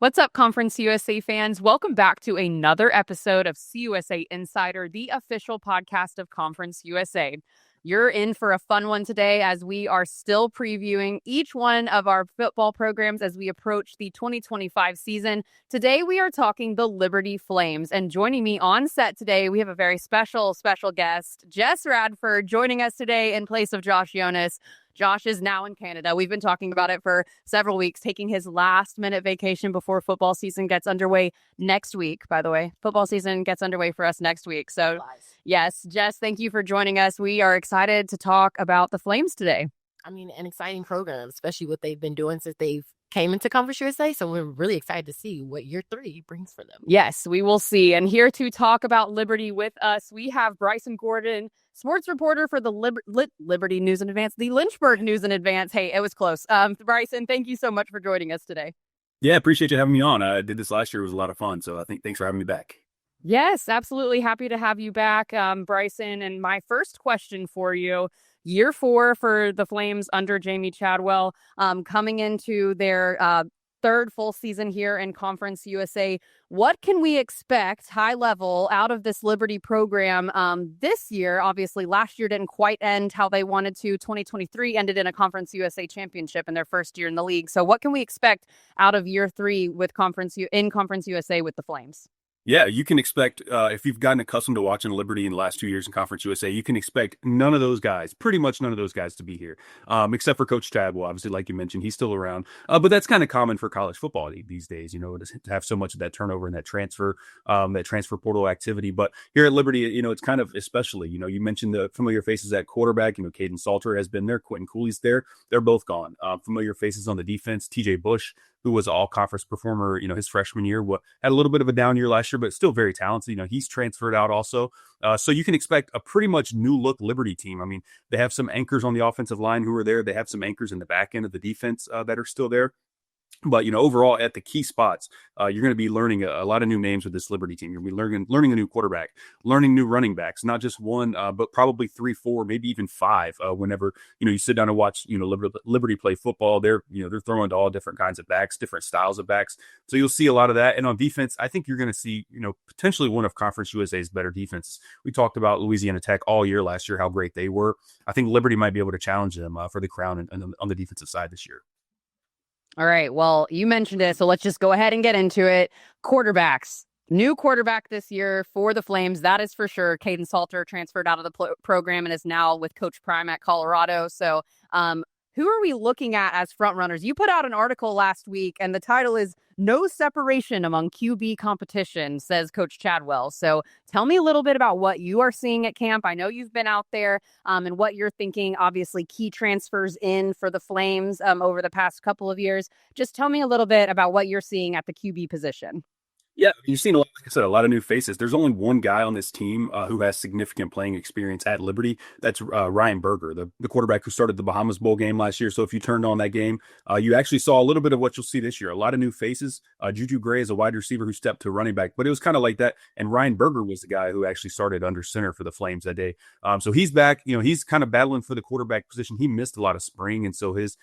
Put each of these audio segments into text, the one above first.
What's up, Conference USA fans? Welcome back to another episode of CUSA Insider, the official podcast of Conference USA. You're in for a fun one today as we are still previewing each one of our football programs as we approach the 2025 season. Today, we are talking the Liberty Flames. And joining me on set today, we have a very special guest, Jess Radford, joining us today in place of Josh Jonas. Josh is now in Canada. We've been talking about it for several weeks, taking his last-minute vacation before football season gets underway next week, by the way. Football season gets underway for us next week. So, yes, Jess, thank you for joining us. We are excited to talk about the Flames today. I mean, an exciting program, especially what they've been doing since they've came into Conference USA. So we're really excited to see what year 3 brings for them. Yes, we will see. And here to talk about Liberty with us, we have Bryson Gordon, sports reporter for the Liberty News in Advance, the Lynchburg News in Advance. Hey, it was close. Bryson, thank you so much for joining us today. Yeah, appreciate you having me on. I did this last year. It was a lot of fun. So thanks for having me back. Yes, absolutely. Happy to have you back, Bryson. And my first question for you, year 4 for the Flames under Jamey Chadwell, coming into their third full season here in Conference USA. What can we expect high level out of this Liberty program this year? Obviously, last year didn't quite end how they wanted to. 2023 ended in a Conference USA championship in their first year in the league. So what can we expect out of year 3 with Conference USA with the Flames? Yeah, you can expect, if you've gotten accustomed to watching Liberty in the last 2 years in Conference USA, you can expect pretty much none of those guys to be here, except for Coach Chadwell. Obviously, like you mentioned, he's still around. But that's kind of common for college football these days, to have so much of that turnover and that transfer portal activity. But here at Liberty, it's kind of especially, you mentioned the familiar faces at quarterback. Caden Salter has been there. Quentin Cooley's there. They're both gone. Familiar faces on the defense, TJ Bush, who was an all-conference performer, his freshman year, had a little bit of a down year last year, but still very talented. He's transferred out also. So you can expect a pretty much new-look Liberty team. I mean, they have some anchors on the offensive line who are there. They have some anchors in the back end of the defense that are still there. But, overall, at the key spots, you're going to be learning a lot of new names with this Liberty team. You're going to be learning a new quarterback, learning new running backs, not just one, but probably 3, 4, maybe even 5. Whenever, you sit down and watch, Liberty play football, they're throwing to all different kinds of backs, different styles of backs. So you'll see a lot of that. And on defense, I think you're going to see, potentially one of Conference USA's better defenses. We talked about Louisiana Tech all year last year, how great they were. I think Liberty might be able to challenge them for the crown and on the defensive side this year. All right. Well, you mentioned it, so let's just go ahead and get into it. Quarterbacks. New quarterback this year for the Flames, that is for sure. Caden Salter transferred out of the program and is now with Coach Prime at Colorado. So who are we looking at as front runners? You put out an article last week, and the title is "No Separation Among QB Competition," says Coach Chadwell. So tell me a little bit about what you are seeing at camp. I know you've been out there and what you're thinking. Obviously, key transfers in for the Flames over the past couple of years. Just tell me a little bit about what you're seeing at the QB position. Yeah, you've seen, like I said, a lot of new faces. There's only one guy on this team who has significant playing experience at Liberty. That's Ryan Berger, the quarterback who started the Bahamas Bowl game last year. So if you turned on that game, you actually saw a little bit of what you'll see this year. A lot of new faces. Juju Gray is a wide receiver who stepped to running back, but it was kind of like that. And Ryan Berger was the guy who actually started under center for the Flames that day. So he's back. He's kind of battling for the quarterback position. He missed a lot of spring, and so his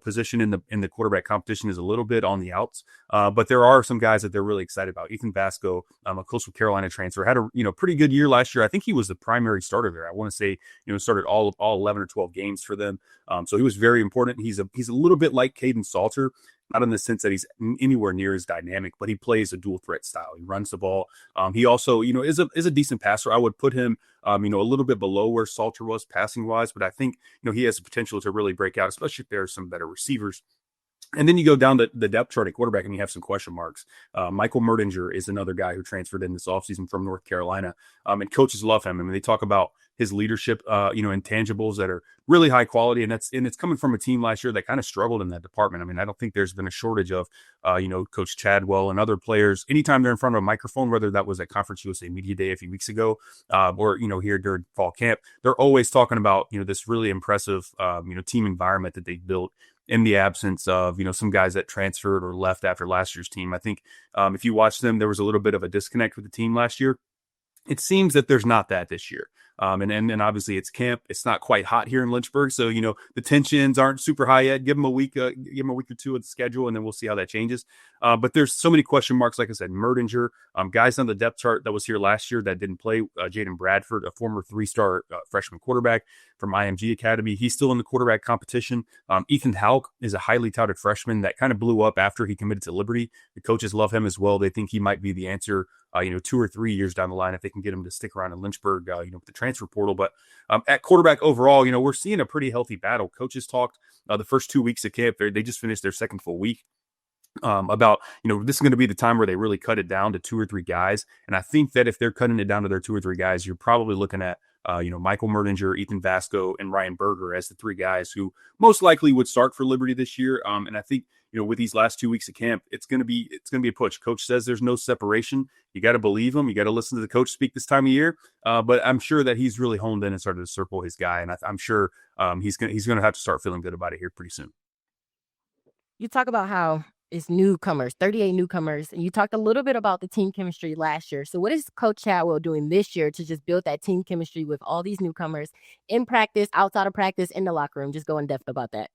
position in the quarterback competition is a little bit on the outs. But there are some guys that they're really excited about. Ethan Vasco, a Coastal Carolina transfer, had a pretty good year last year. I think he was the primary starter there. I want to say started all 11 or 12 games for them. So he was very important. He's a little bit like Caden Salter, not in the sense that he's anywhere near as dynamic, but he plays a dual threat style. He runs the ball. He also is a decent passer. I would put him a little bit below where Salter was passing wise, but I think he has the potential to really break out, especially if there are some better receivers. And then you go down the depth chart at quarterback and you have some question marks. Michael Merdinger is another guy who transferred in this offseason from North Carolina. And coaches love him. I mean, they talk about his leadership, intangibles that are really high quality. And it's coming from a team last year that kind of struggled in that department. I mean, I don't think there's been a shortage of, Coach Chadwell and other players. Anytime they're in front of a microphone, whether that was at Conference USA Media Day a few weeks ago or, here during fall camp, they're always talking about, this really impressive, team environment that they built in the absence of, some guys that transferred or left after last year's team. I think if you watch them, there was a little bit of a disconnect with the team last year. It seems that there's not that this year. And obviously it's camp. It's not quite hot here in Lynchburg. So, the tensions aren't super high yet. Give them a week or two of the schedule, and then we'll see how that changes. But there's so many question marks. Like I said, Merdinger, guys on the depth chart that was here last year that didn't play. Jaden Bradford, a former 3-star freshman quarterback from IMG Academy. He's still in the quarterback competition. Ethan Hauk is a highly touted freshman that kind of blew up after he committed to Liberty. The coaches love him as well. They think he might be the answer, 2 or 3 years down the line if they can get him to stick around in Lynchburg, with the transfer portal. But at quarterback overall, we're seeing a pretty healthy battle. Coaches talked the first 2 weeks of camp. They just finished their second full week. About, this is going to be the time where they really cut it down to 2 or 3 guys. And I think that if they're cutting it down to their 2 or 3 guys, you're probably looking at, Michael Merdinger, Ethan Vasco, and Ryan Berger as the 3 guys who most likely would start for Liberty this year. And I think, with these last 2 weeks of camp, it's going to be a push. Coach says there's no separation. You got to believe him. You got to listen to the coach speak this time of year. But I'm sure that he's really honed in and started to circle his guy. And I'm sure he's going to have to start feeling good about it here pretty soon. You talk about how it's newcomers, 38 newcomers, and you talked a little bit about the team chemistry last year. So what is Coach Chadwell doing this year to just build that team chemistry with all these newcomers in practice, outside of practice, in the locker room? Just go in depth about that.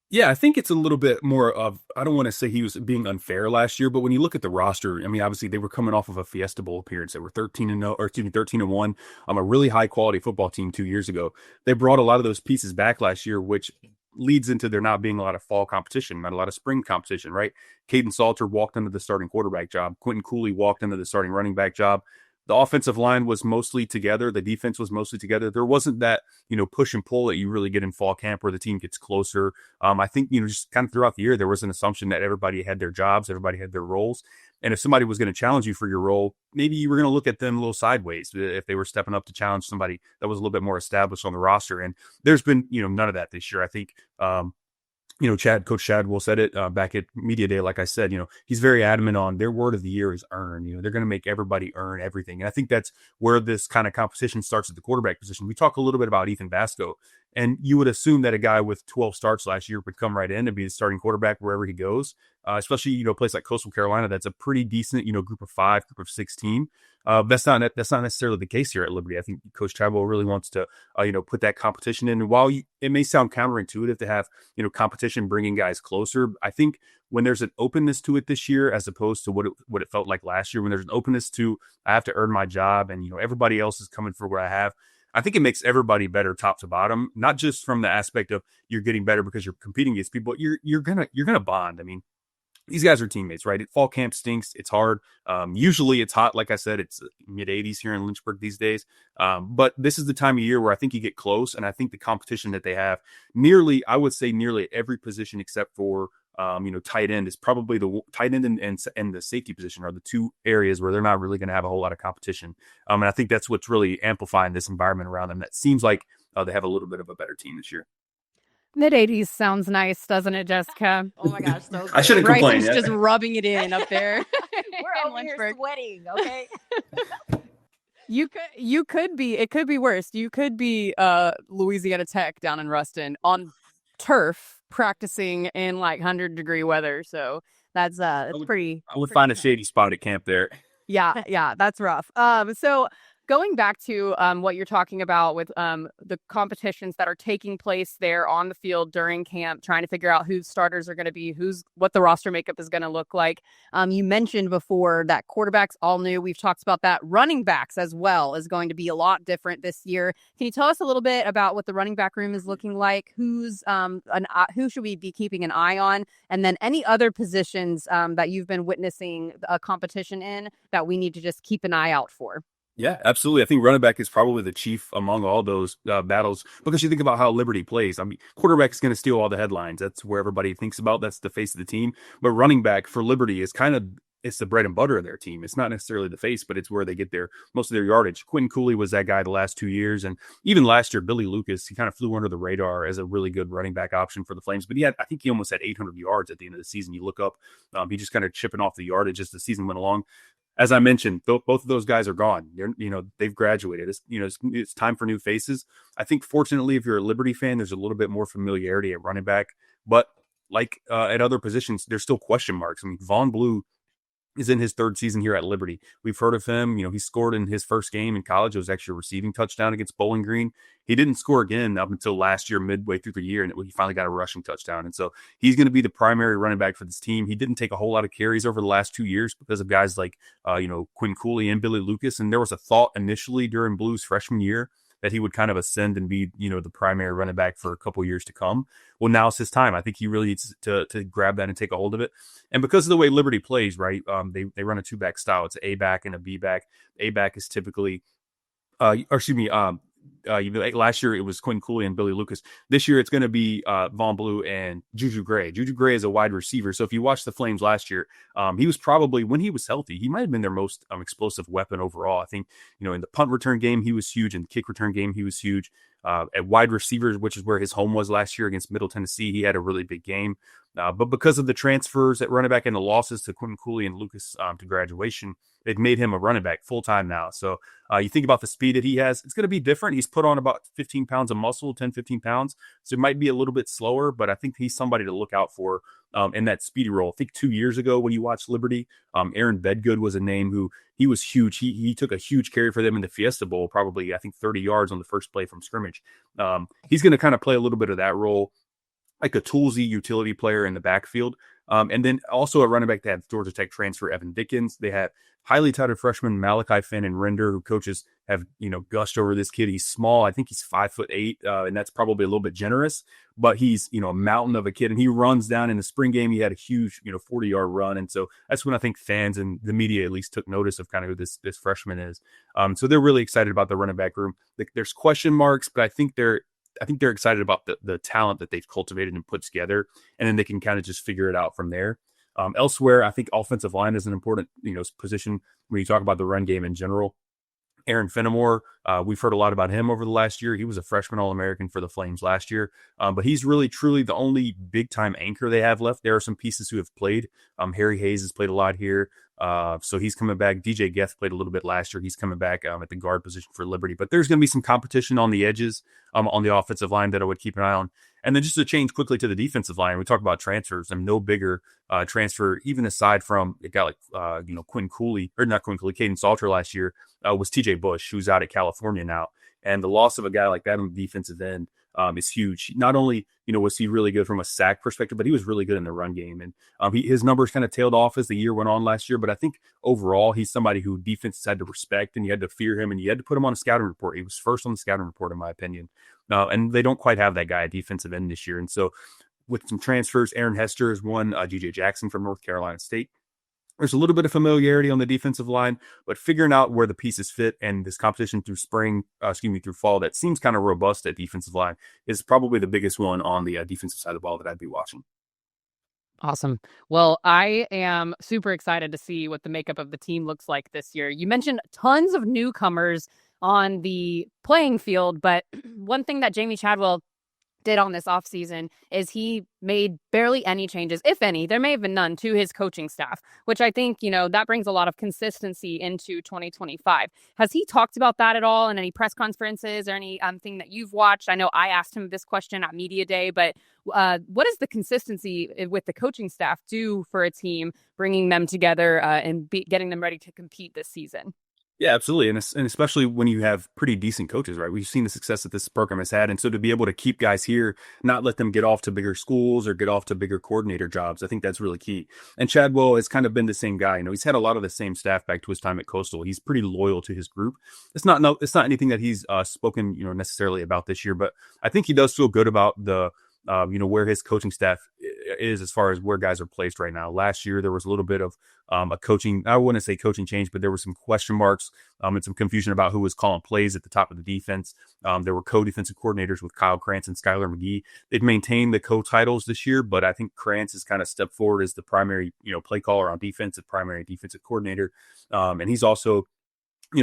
Yeah, I think it's a little bit more of, I don't want to say he was being unfair last year, but when you look at the roster, I mean, obviously they were coming off of a Fiesta Bowl appearance. They were 13-1, a really high quality football team 2 years ago. They brought a lot of those pieces back last year, which leads into there not being a lot of fall competition, not a lot of spring competition, right? Caden Salter walked into the starting quarterback job. Quentin Cooley walked into the starting running back job. The offensive line was mostly together. The defense was mostly together. There wasn't that, push and pull that you really get in fall camp where the team gets closer. I think, just kind of throughout the year, there was an assumption that everybody had their jobs, everybody had their roles. And if somebody was going to challenge you for your role, maybe you were going to look at them a little sideways if they were stepping up to challenge somebody that was a little bit more established on the roster. And there's been, none of that this year. I think, Coach Chadwell said it back at Media Day. Like I said, he's very adamant on their word of the year is earn. They're going to make everybody earn everything. And I think that's where this kind of competition starts at the quarterback position. We talk a little bit about Ethan Vasco, and you would assume that a guy with 12 starts last year would come right in and be the starting quarterback wherever he goes, especially, a place like Coastal Carolina. That's a pretty decent, group of 5, group of 6 team. That's not necessarily the case here at Liberty. I think Coach Chadwell really wants to, put that competition in. And while it may sound counterintuitive to have, competition bringing guys closer, I think when there's an openness to it this year, as opposed to what it felt like last year, when there's an openness to, I have to earn my job and, everybody else is coming for what I have, I think it makes everybody better top to bottom, not just from the aspect of you're getting better because you're competing against people. You're gonna bond. I mean, these guys are teammates, right? Fall camp stinks. It's hard. Usually it's hot. Like I said, it's mid-80s here in Lynchburg these days. But this is the time of year where I think you get close. And I think the competition that they have I would say nearly at every position except for, tight end is probably the tight end and the safety position are the 2 areas where they're not really going to have a whole lot of competition. And I think that's what's really amplifying this environment around them. That seems like they have a little bit of a better team this year. Mid-80s sounds nice, doesn't it, Jessica? Oh my gosh, so good. I shouldn't complain. Bryson's just rubbing it in up there. We're over here sweating, okay? You could be. It could be worse. You could be Louisiana Tech down in Ruston on turf practicing in like 100-degree weather. So that's pretty. I would find a shady spot at camp there. Yeah, that's rough. So going back to what you're talking about with the competitions that are taking place there on the field during camp, trying to figure out who starters are going to be, what the roster makeup is going to look like. You mentioned before that quarterbacks all new. We've talked about that. Running backs as well is going to be a lot different this year. Can you tell us a little bit about what the running back room is looking like? Who should we be keeping an eye on? And then any other positions that you've been witnessing a competition in that we need to just keep an eye out for? Yeah, absolutely. I think running back is probably the chief among all those battles because you think about how Liberty plays. I mean, quarterback is going to steal all the headlines. That's where everybody thinks about. That's the face of the team. But running back for Liberty is it's the bread and butter of their team. It's not necessarily the face, but it's where they get most of their yardage. Quentin Cooley was that guy the last 2 years. And even last year, Billy Lucas, he kind of flew under the radar as a really good running back option for the Flames. But I think he almost had 800 yards at the end of the season. You look up, he just kind of chipping off the yardage as the season went along. As I mentioned, both of those guys are gone. They've graduated. It's time for new faces. I think, fortunately, if you're a Liberty fan, there's a little bit more familiarity at running back. But like at other positions, there's still question marks. I mean, Vaughn Blue is in his third season here at Liberty. We've heard of him. You know, he scored in his first game in college. It was actually a receiving touchdown against Bowling Green. He didn't score again up until last year, midway through the year, and he finally got a rushing touchdown. And so he's going to be the primary running back for this team. He didn't take a whole lot of carries over the last 2 years because of guys like, Quinn Cooley and Billy Lucas. And there was a thought initially during Blue's freshman year that he would kind of ascend and be, the primary running back for a couple years to come. Well, now it's his time. I think he really needs to grab that and take a hold of it. And because of the way Liberty plays, right, they run a two-back style. It's an A-back and a B-back. A-back is typically, last year it was Quinn Cooley and Billy Lucas. This year it's going to be Von Blue and Juju Gray. Juju Gray is a wide receiver. So if you watch the Flames last year, he was probably, when he was healthy, he might have been their most explosive weapon overall. I think, in the punt return game, he was huge. In the kick return game, he was huge. At wide receivers, which is where his home was last year against Middle Tennessee, he had a really big game. But because of the transfers at running back and the losses to Quinn Cooley and Lucas to graduation, it made him a running back full-time now. So you think about the speed that he has, it's going to be different. He's put on about 15 pounds of muscle, 10, 15 pounds. So it might be a little bit slower, but I think he's somebody to look out for in that speedy role. I think 2 years ago when you watched Liberty, Aaron Bedgood was a name who he was huge. He took a huge carry for them in the Fiesta Bowl, probably, I think, 30 yards on the first play from scrimmage. He's going to kind of play a little bit of that role, like a toolsy utility player in the backfield. And then also a running back, they have Georgia Tech transfer Evan Dickens. They have highly touted freshmen Malachi Finn and Render, who coaches have, gushed over this kid. He's small. I think he's 5'8", and that's probably a little bit generous, but he's, a mountain of a kid, and he runs down in the spring game. He had a huge, 40-yard run. And so that's when I think fans and the media at least took notice of kind of who this freshman is. So they're really excited about the running back room. There's question marks, but I think they're excited about the talent that they've cultivated and put together, and then they can kind of just figure it out from there. Elsewhere, I think offensive line is an important, position when you talk about the run game in general. Aaron Fenimore, we've heard a lot about him over the last year. He was a freshman All-American for the Flames last year, but he's really, truly the only big-time anchor they have left. There are some pieces who have played. Harry Hayes has played a lot here, so he's coming back. DJ Geth played a little bit last year. He's coming back at the guard position for Liberty. But there's going to be some competition on the edges on the offensive line that I would keep an eye on. And then just to change quickly to the defensive line, we talk about transfers. No bigger transfer, even aside from a guy like, Caden Salter last year, was TJ Bush, who's out at California now. And the loss of a guy like that on the defensive end is huge. Not only, was he really good from a sack perspective, but he was really good in the run game. And his numbers kind of tailed off as the year went on last year. But I think overall, he's somebody who defenses had to respect, and you had to fear him, and you had to put him on a scouting report. He was first on the scouting report, in my opinion. And they don't quite have that guy at defensive end this year. And so with some transfers, Aaron Hester is one, GJ Jackson from North Carolina State. There's a little bit of familiarity on the defensive line, but figuring out where the pieces fit and this competition through through fall that seems kind of robust at defensive line is probably the biggest one on the defensive side of the ball that I'd be watching. Awesome. Well, I am super excited to see what the makeup of the team looks like this year. You mentioned tons of newcomers on the playing field, but one thing that Jamey Chadwell did on this offseason is he made barely any changes, if any. There may have been none, to his coaching staff, which I think, that brings a lot of consistency into 2025. Has he talked about that at all in any press conferences or any thing that you've watched? I know I asked him this question at Media Day, but what does the consistency with the coaching staff do for a team, bringing them together and getting them ready to compete this season? Yeah, absolutely. And especially when you have pretty decent coaches, right? We've seen the success that this program has had. And so to be able to keep guys here, not let them get off to bigger schools or get off to bigger coordinator jobs, I think that's really key. And Chadwell has kind of been the same guy. He's had a lot of the same staff back to his time at Coastal. He's pretty loyal to his group. It's not anything that he's spoken, necessarily about this year, but I think he does feel good about the where his coaching staff is as far as where guys are placed right now. Last year, there was a little bit of I wouldn't say coaching change, but there were some question marks and some confusion about who was calling plays at the top of the defense. There were co-defensive coordinators with Kyle Krantz and Skylar McGee. They've maintained the co-titles this year, but I think Krantz has kind of stepped forward as the primary, play caller on defense, the primary defensive coordinator. And he's also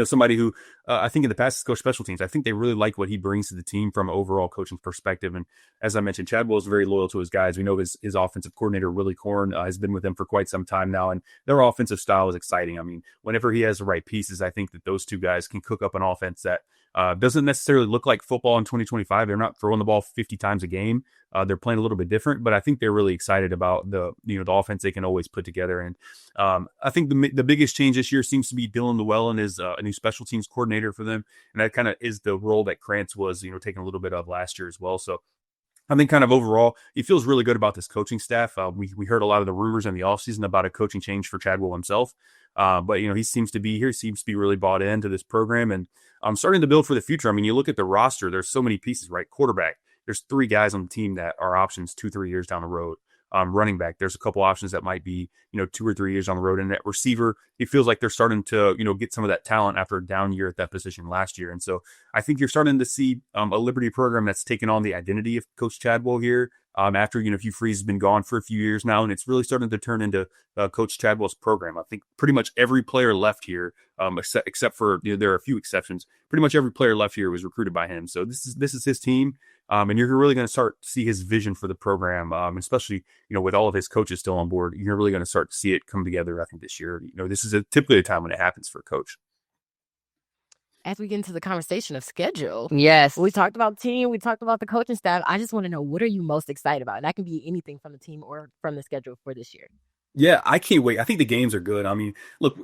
somebody who I think in the past has coached special teams. I think they really like what he brings to the team from an overall coaching perspective. And as I mentioned, Chadwell is very loyal to his guys. We know his offensive coordinator, Willie Korn, has been with him for quite some time now. And their offensive style is exciting. Whenever he has the right pieces, I think that those two guys can cook up an offense that Doesn't necessarily look like football in 2025. They're not throwing the ball 50 times a game. They're playing a little bit different, but I think they're really excited about the offense they can always put together. And I think the biggest change this year seems to be Dylan Llewellyn is a new special teams coordinator for them, and that kind of is the role that Krantz was taking a little bit of last year as well. So I think kind of overall, he feels really good about this coaching staff. We heard a lot of the rumors in the offseason about a coaching change for Chadwell himself. But he seems to be here, seems to be really bought into this program, and starting to build for the future. I mean, you look at the roster, there's so many pieces, right? Quarterback, there's 3 guys on the team that are options 2-3 years down the road. Running back, there's a couple options that might be 2 or 3 years on the road. And at receiver, it feels like they're starting to get some of that talent after a down year at that position last year. And so I think you're starting to see a Liberty program that's taken on the identity of Coach Chadwell here. After Hugh Freeze has been gone for a few years now, and it's really starting to turn into Coach Chadwell's program. I think pretty much every player left here, except for there are a few exceptions. Pretty much every player left here was recruited by him. So this is his team, and you're really going to start to see his vision for the program, especially with all of his coaches still on board. You're really going to start to see it come together. I think this year, this is typically a time when it happens for a coach. As we get into the conversation of schedule, yes, we talked about team, we talked about the coaching staff. I just want to know, what are you most excited about? And that can be anything from the team or from the schedule for this year. Yeah, I can't wait. I think the games are good. I mean, look,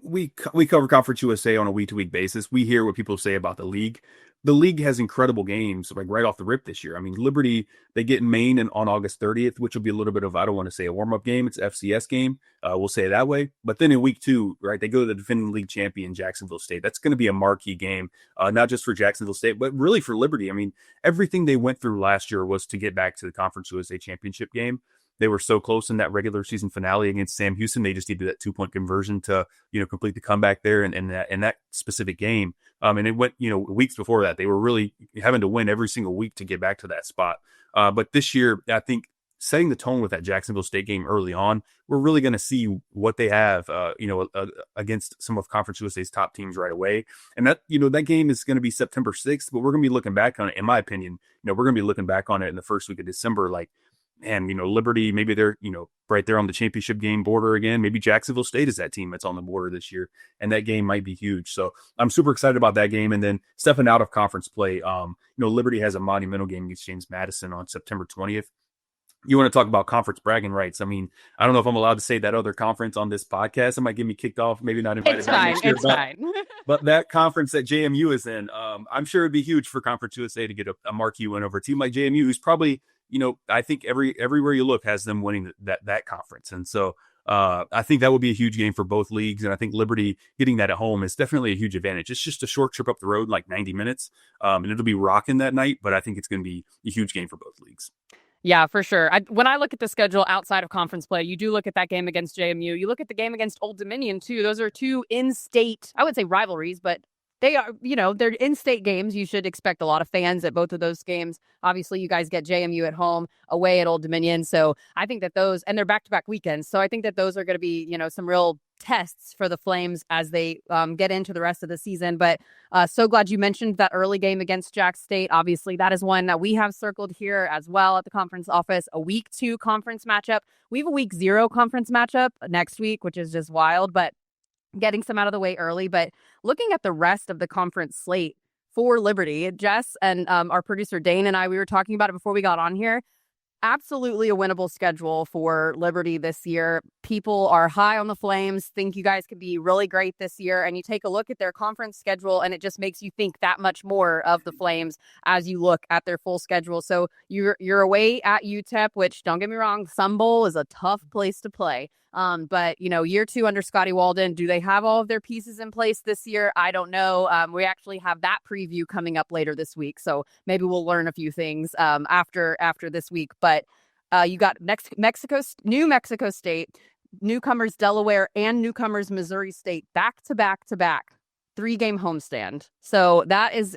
we cover Conference USA on a week-to-week basis. We hear what people say about the league. The league has incredible games, like right off the rip this year. I mean, Liberty, they get Maine on August 30th, which will be a little bit of, I don't want to say a warm-up game. It's an FCS game. We'll say it that way. But then in week 2, right, they go to the defending league champion, Jacksonville State. That's going to be a marquee game, not just for Jacksonville State, but really for Liberty. I mean, everything they went through last year was to get back to the Conference USA championship game. They were so close in that regular season finale against Sam Houston. They just needed that 2-point conversion to, complete the comeback there in that specific game. And it went, weeks before that, they were really having to win every single week to get back to that spot. But this year, I think setting the tone with that Jacksonville State game early on, we're really going to see what they have, against some of Conference USA's top teams right away. And that, that game is going to be September 6th, but we're going to be looking back on it. In my opinion, we're going to be looking back on it in the first week of December, like, and, Liberty, maybe they're, right there on the championship game border again. Maybe Jacksonville State is that team that's on the border this year, and that game might be huge. So I'm super excited about that game. And then stepping out of conference play, Liberty has a monumental game against James Madison on September 20th. You want to talk about conference bragging rights? I mean, I don't know if I'm allowed to say that other conference on this podcast. It might get me kicked off, maybe not invited back next year. It's fine. But that conference that JMU is in, I'm sure it'd be huge for Conference USA to get a marquee win over a team like JMU, who's probably, I think everywhere you look has them winning that conference. And so I think that would be a huge game for both leagues. And I think Liberty getting that at home is definitely a huge advantage. It's just a short trip up the road, like 90 minutes. And it'll be rocking that night, but I think it's going to be a huge game for both leagues. Yeah, for sure. When I look at the schedule outside of conference play, you do look at that game against JMU. You look at the game against Old Dominion, too. Those are 2 in-state, I would say rivalries, but they are, they're in-state games. You should expect a lot of fans at both of those games. Obviously, you guys get JMU at home, away at Old Dominion. So I think that those, and they're back-to-back weekends. So I think that those are going to be, some real tests for the Flames as they get into the rest of the season. But so glad you mentioned that early game against Jack State. Obviously, that is one that we have circled here as well at the conference office. A week 2 conference matchup. We have a week 0 conference matchup next week, which is just wild, but getting some out of the way early. But looking at the rest of the conference slate for Liberty, Jess and our producer Dane and I, we were talking about it before we got on here. Absolutely a winnable schedule for Liberty this year. People are high on the Flames, think you guys could be really great this year. And you take a look at their conference schedule and it just makes you think that much more of the Flames as you look at their full schedule. So you're away at UTEP, which, don't get me wrong, Sun Bowl is a tough place to play. But, year 2 under Scotty Walden, do they have all of their pieces in place this year? I don't know. We actually have that preview coming up later this week. So maybe we'll learn a few things after this week. But you got New Mexico State, newcomers Delaware, and newcomers Missouri State back to back 3-game homestand. So that is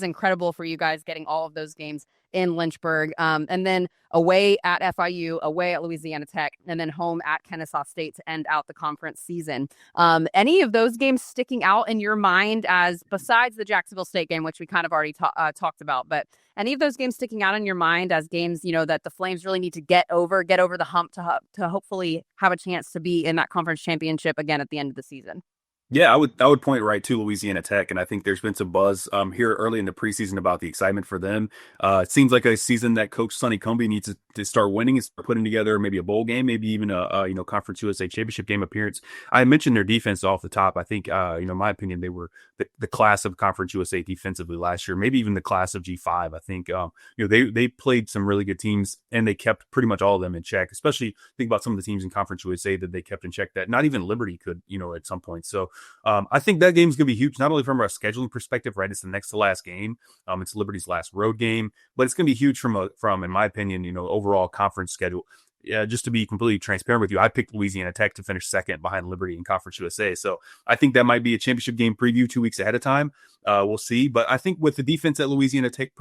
incredible for you guys getting all of those games in Lynchburg, and then away at FIU, away at Louisiana Tech, and then home at Kennesaw State to end out the conference season. Any of those games sticking out in your mind, as besides the Jacksonville State game, which we kind of already talked about, but any of those games sticking out in your mind as games, that the Flames really need to get over the hump to hopefully have a chance to be in that conference championship again at the end of the season? Yeah, I would point right to Louisiana Tech, and I think there's been some buzz here early in the preseason about the excitement for them. It seems like a season that Coach Sonny Cumbie needs to start winning, is putting together maybe a bowl game, maybe even a Conference USA championship game appearance. I mentioned their defense off the top. I think in my opinion, they were the class of Conference USA defensively last year, maybe even the class of G5. I think they played some really good teams and they kept pretty much all of them in check. Especially think about some of the teams in Conference USA that they kept in check that not even Liberty could at some point. So. I think that game's going to be huge, not only from a scheduling perspective, right? It's the next to last game. It's Liberty's last road game, but it's going to be huge from, in my opinion, overall conference schedule. Yeah, just to be completely transparent with you, I picked Louisiana Tech to finish second behind Liberty in Conference USA. So I think that might be a championship game preview 2 weeks ahead of time. We'll see. But I think with the defense that Louisiana Tech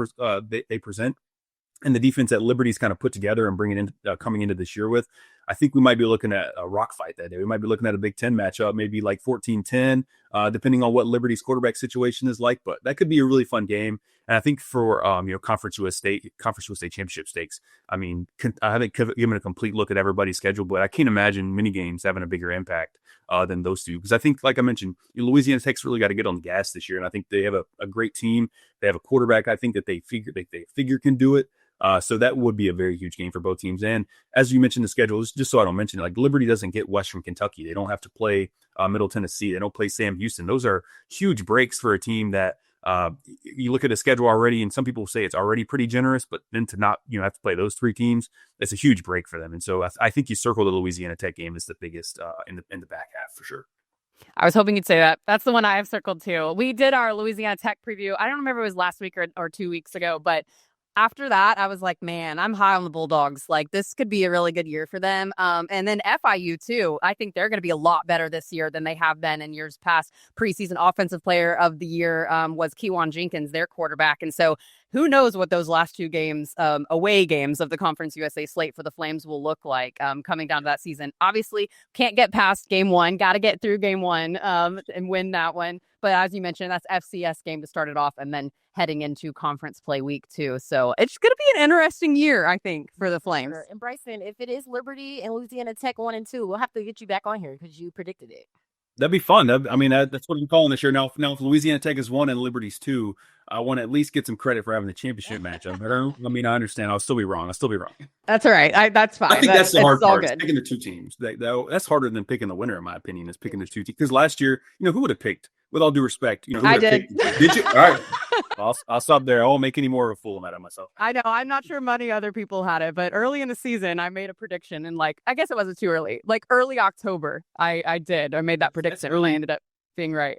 they present, and the defense that Liberty's kind of put together and bringing in coming into this year with, I think we might be looking at a rock fight that day. We might be looking at a Big Ten matchup, maybe like 14-10, depending on what Liberty's quarterback situation is like. But that could be a really fun game. And I think for Conference USA championship stakes, I mean, I haven't given a complete look at everybody's schedule, but I can't imagine mini games having a bigger impact than those two. Because I think, like I mentioned, Louisiana Tech's really got to get on the gas this year, and I think they have a great team. They have a quarterback I think that they figure can do it. So that would be a very huge game for both teams. And as you mentioned, the schedule, just so I don't mention it, like Liberty doesn't get Western Kentucky. They don't have to play Middle Tennessee. They don't play Sam Houston. Those are huge breaks for a team that you look at the schedule already, and some people say it's already pretty generous, but then to not have to play those three teams, it's a huge break for them. And so I think you circle the Louisiana Tech game as the biggest in the back half for sure. I was hoping you'd say that. That's the one I have circled too. We did our Louisiana Tech preview. I don't remember if it was last week or 2 weeks ago, but after that, I was like, man, I'm high on the Bulldogs. Like, this could be a really good year for them. And then FIU, too. I think they're going to be a lot better this year than they have been in years past. Preseason Offensive Player of the Year was Kewan Jenkins, their quarterback. And so who knows what those last two games, away games of the Conference USA slate for the Flames will look like coming down to that season. Obviously, can't get past game one. Got to get through game one and win that one. But as you mentioned, that's FCS game to start it off, and then heading into conference play week 2. So it's going to be an interesting year, I think, for the Flames. Sure. And Bryson, if it is Liberty and Louisiana Tech 1 and 2, we'll have to get you back on here because you predicted it. That'd be fun. That's what I'm calling this year. Now, if Louisiana Tech is 1 and Liberty's 2, I want to at least get some credit for having the championship matchup. I understand. I'll still be wrong. That's all right. That's fine. I think that's the hard part. Is picking the two teams. That's harder than picking the winner, in my opinion, is picking the two teams. Because last year, who would have picked? With all due respect, who I did. Did you? All right. I'll stop there. I won't make any more of a fool out of myself. I know. I'm not sure many other people had it, but early in the season, I made a prediction. And I guess it wasn't too early. Early October, I made that prediction. I ended up being right.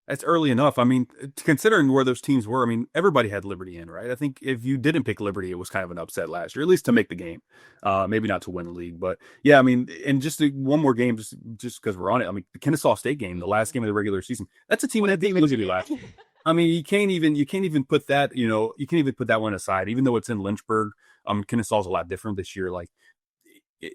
That's early enough. I mean, considering where those teams were, everybody had Liberty in, right? I think if you didn't pick Liberty, it was kind of an upset last year, at least to make the game. Maybe not to win the league, but yeah, and just one more game, just because we're on it. The Kennesaw State game, the last game of the regular season, that's a team that beat Liberty last year. You can't even put that, you can't even put that one aside, even though it's in Lynchburg. Kennesaw's a lot different this year.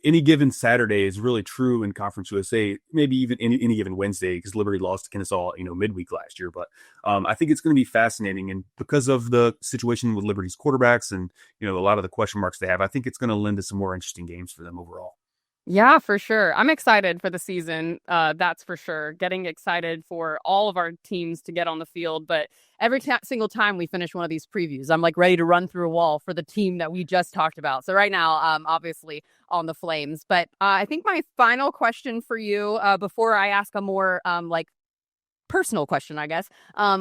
Any given Saturday is really true in Conference USA, maybe even any given Wednesday, because Liberty lost to Kennesaw, midweek last year. But I think it's going to be fascinating. And because of the situation with Liberty's quarterbacks and, a lot of the question marks they have, I think it's going to lend to some more interesting games for them overall. Yeah, for sure. I'm excited for the season. That's for sure. Getting excited for all of our teams to get on the field. But every single time we finish one of these previews, I'm ready to run through a wall for the team that we just talked about. So right now, obviously on the Flames. But I think my final question for you before I ask a more personal question, I guess,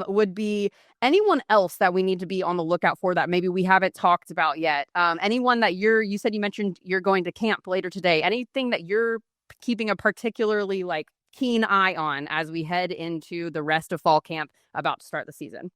would be anyone else that we need to be on the lookout for that maybe we haven't talked about yet. Anyone that you said you mentioned you're going to camp later today. Anything that you're keeping a particularly keen eye on as we head into the rest of fall camp about to start the season?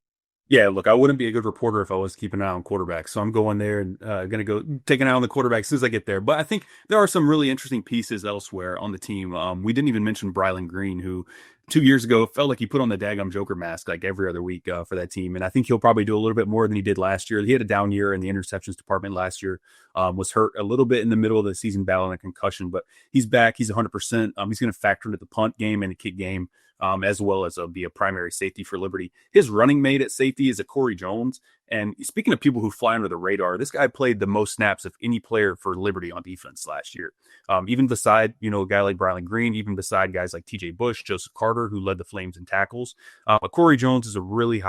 Yeah, look, I wouldn't be a good reporter if I was keeping an eye on quarterbacks. So I'm going there and going to go take an eye on the quarterback as soon as I get there. But I think there are some really interesting pieces elsewhere on the team. We didn't even mention Brylan Green, who 2 years ago felt like he put on the daggum Joker mask every other week for that team. And I think he'll probably do a little bit more than he did last year. He had a down year in the interceptions department last year, was hurt a little bit in the middle of the season battling a concussion, but he's back. He's 100%. He's going to factor into the punt game and the kick game. As well as be a primary safety for Liberty. His running mate at safety is a Corey Jones. And speaking of people who fly under the radar, this guy played the most snaps of any player for Liberty on defense last year. Even beside, a guy like Brylan Green, even beside guys like TJ Bush, Joseph Carter, who led the Flames in tackles. Corey Jones is a really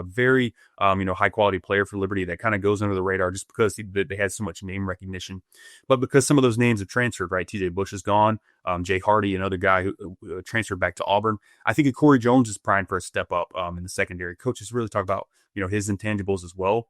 very high quality player for Liberty that kind of goes under the radar just because they had so much name recognition. But because some of those names have transferred, right? TJ Bush is gone. Jay Hardy, another guy who transferred back to Auburn. I think Corey Jones is primed for a step up in the secondary. Coaches really talk about, his intangibles as well.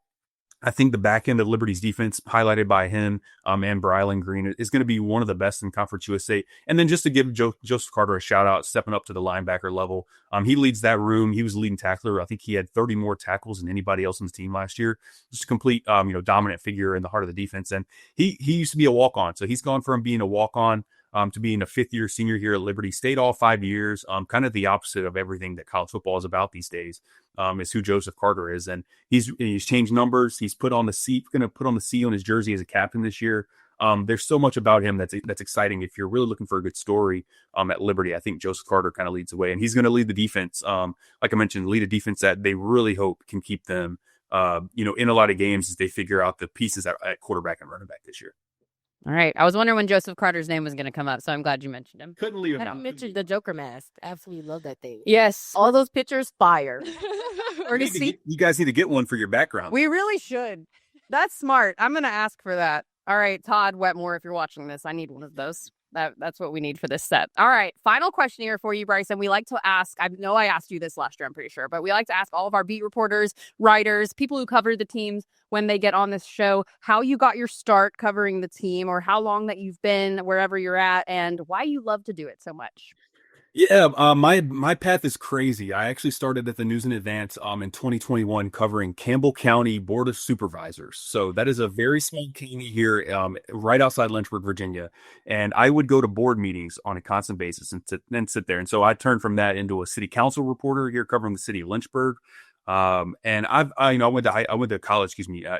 I think the back end of Liberty's defense, highlighted by him and Brylan Green, is going to be one of the best in Conference USA. And then just to give Joseph Carter a shout out, stepping up to the linebacker level, he leads that room. He was the leading tackler. I think he had 30 more tackles than anybody else on the team last year. Just a complete, dominant figure in the heart of the defense. And he used to be a walk-on, so he's gone from being a walk-on to being a fifth-year senior here at Liberty. Stayed all 5 years, kind of the opposite of everything that college football is about these days. Is who Joseph Carter is, and he's changed numbers. He's going to put on the C on his jersey as a captain this year. There's so much about him that's exciting. If you're really looking for a good story at Liberty, I think Joseph Carter kind of leads the way, and he's going to lead the defense. Like I mentioned, lead a defense that they really hope can keep them, in a lot of games as they figure out the pieces at quarterback and running back this year. All right. I was wondering when Joseph Carter's name was going to come up, so I'm glad you mentioned him. Couldn't leave him I out. mentioned the Joker mask. Absolutely love that thing. Yes. All those pictures, fire. Or to see. You guys need to get one for your background. We really should. That's smart. I'm going to ask for that. All right, Todd Wetmore, if you're watching this, I need one of those. That's what we need for this set. All right, final question here for you, Bryson. We like to ask, I know I asked you this last year, I'm pretty sure, but we like to ask all of our beat reporters, writers, people who cover the teams when they get on this show, how you got your start covering the team, or how long that you've been wherever you're at, and why you love to do it so much. Yeah, my path is crazy. I actually started at the News in Advance in 2021 covering Campbell County Board of Supervisors. So that is a very small county here right outside Lynchburg, Virginia. And I would go to board meetings on a constant basis and sit there. And so I turned from that into a city council reporter here covering the city of Lynchburg. And I went to college,